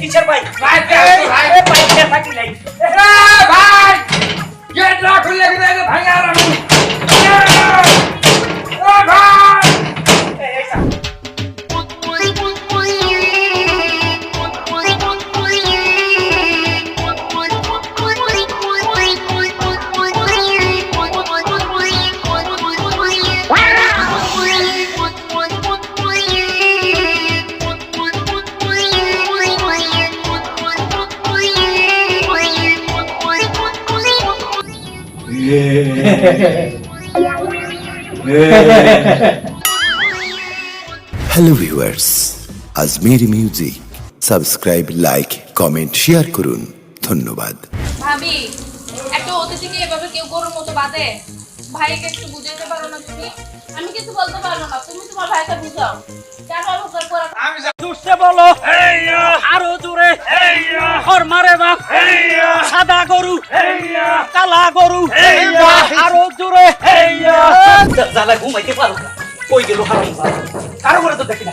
কিসের ভাই ভাই ভাই থাকি নাই ভাই গেট না খুললে কিন্তু ভাঙা রাখুন ও ভাই hello viewers, Ajmeri music subscribe, like, comment, share করুন। ধন্যবাদ। ভাবি একটা অতিথিকে এভাবে কেউ গরুর মতো বাঁধে? ভাইকে একটু বুঝাইতে পারো না তুমি? আমি কিছু বলতে পারবো না, তুমি তোমার ভাইকে বুঝাও। কেন অবকার করা? আমি জোরসে বলো, আরো জোরে। খর মারে বাপ, সাদা গরু, কালা গরু, আরো জোরে। জ্বালা ঘুমাইতে পারো না, কই গেল হারাম? কারো করে তো দেখি না।